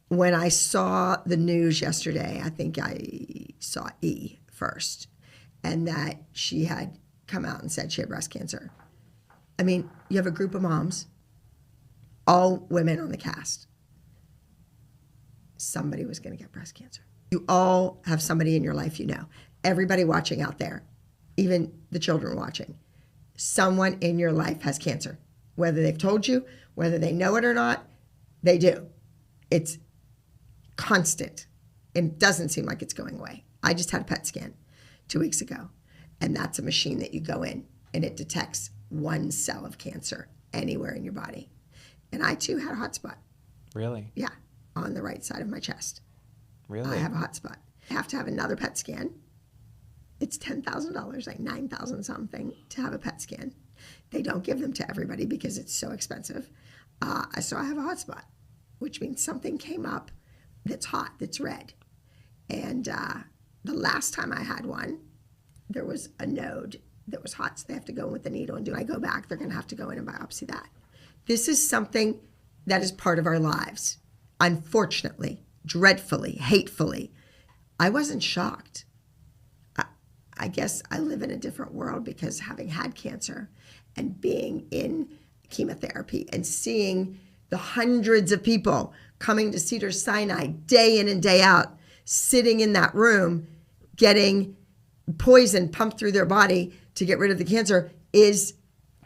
when I saw the news yesterday, I think I saw E first, and that she had come out and said she had breast cancer. I mean, you have a group of moms, all women on the cast. Somebody was going to get breast cancer. You all have somebody in your life you know. Everybody watching out there, even the children watching, someone in your life has cancer. Whether they've told you, whether they know it or not, they do. It's constant and it doesn't seem like it's going away. I just had a PET scan 2 weeks ago, and that's a machine that you go in and it detects one cell of cancer anywhere in your body. And I too had a hot spot. Really? Yeah, on the right side of my chest. Really? I have a hot spot. I have to have another PET scan. It's $10,000, like $9,000 something to have a PET scan. They don't give them to everybody because it's so expensive. So I have a hot spot, which means something came up that's hot, that's red. And the last time I had one, there was a node that was hot, so they have to go in with the needle. And when I go back, they're going to have to go in and biopsy that. This is something that is part of our lives. Unfortunately, dreadfully, hatefully, I wasn't shocked. I guess I live in a different world because having had cancer and being in chemotherapy and seeing the hundreds of people coming to Cedars-Sinai day in and day out, sitting in that room, getting poison pumped through their body to get rid of the cancer is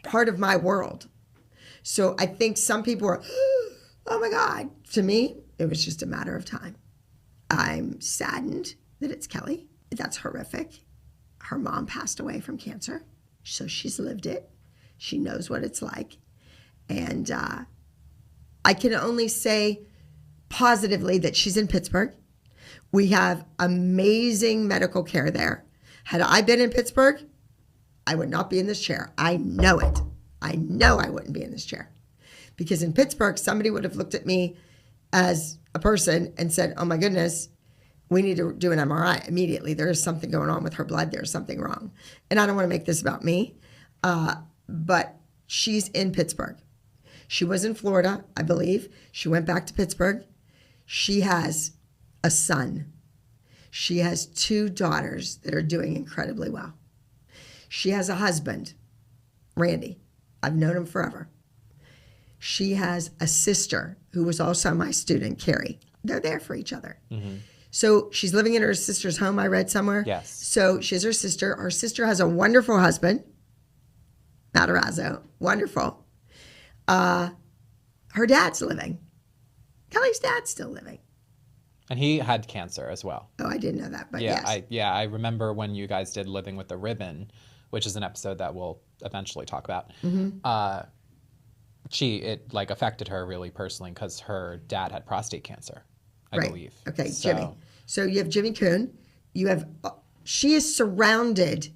part of my world. So I think some people are, oh my God. To me, it was just a matter of time. I'm saddened that it's Kelly. That's horrific. Her mom passed away from cancer, so she's lived it. She knows what it's like. And I can only say positively that she's in Pittsburgh. We have amazing medical care there. Had I been in Pittsburgh, I would not be in this chair. I know it. I know I wouldn't be in this chair. Because in Pittsburgh, somebody would have looked at me as a person and said, oh my goodness, we need to do an MRI immediately. There is something going on with her blood. There's something wrong. And I don't want to make this about me, but she's in Pittsburgh. She was in Florida, I believe. She went back to Pittsburgh. She has a son. She has 2 daughters that are doing incredibly well. She has a husband, Randy. I've known him forever. She has a sister who was also my student, Carrie. They're there for each other. Mm-hmm. So she's living in her sister's home, I read somewhere. Yes. So she has her sister. Her sister has a wonderful husband, Matarazzo. Wonderful. Her dad's living. Kelly's dad's still living. And he had cancer as well. Oh, I didn't know that, but yeah, yes. I remember when you guys did Living with the Ribbon, which is an episode that we'll eventually talk about. Mm-hmm. It affected her really personally because her dad had prostate cancer, I believe. Okay, Jimmy. So you have Jimmy Kuhn. You have, she is surrounded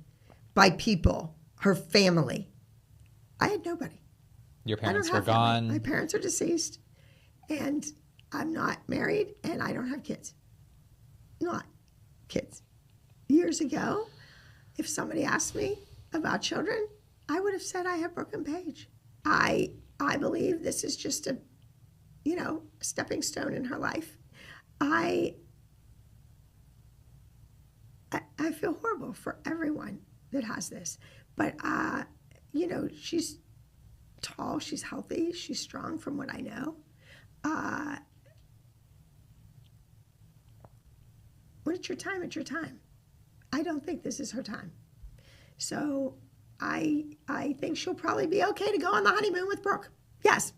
by people, her family. I had nobody. Your parents were gone. My parents are deceased, and I'm not married, and I don't have kids. Not kids. Years ago, if somebody asked me about children, I would have said I have Brooke and Paige. I believe this is just a stepping stone in her life. I feel horrible for everyone that has this, but she's tall, she's healthy, she's strong from what I know. When it's your time, it's your time. I don't think this is her time. So I think she'll probably be okay to go on the honeymoon with Brooke. Yes.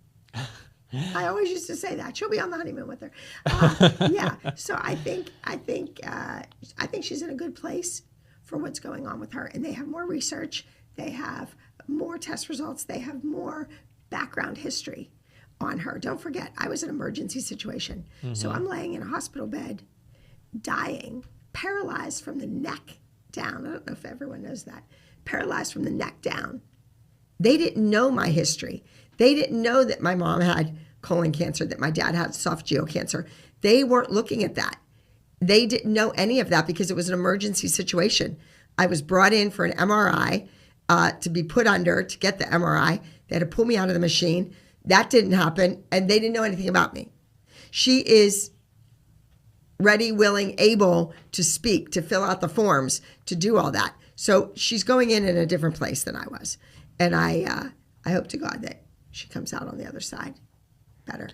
I always used to say that. She'll be on the honeymoon with her. Yeah. So I think she's in a good place for what's going on with her. And they have more research. They have more test results. They have more background history on her. Don't forget, I was in an emergency situation. Mm-hmm. So I'm laying in a hospital bed, dying, paralyzed from the neck down. I don't know if everyone knows that. Paralyzed from the neck down. They didn't know my history. They didn't know that my mom had colon cancer, that my dad had esophageal cancer. They weren't looking at that. They didn't know any of that because it was an emergency situation. I was brought in for an MRI to be put under to get the MRI. They had to pull me out of the machine. That didn't happen, and they didn't know anything about me. She is ready, willing, able to speak, to fill out the forms, to do all that. So she's going in a different place than I was. And I hope to God that she comes out on the other side better.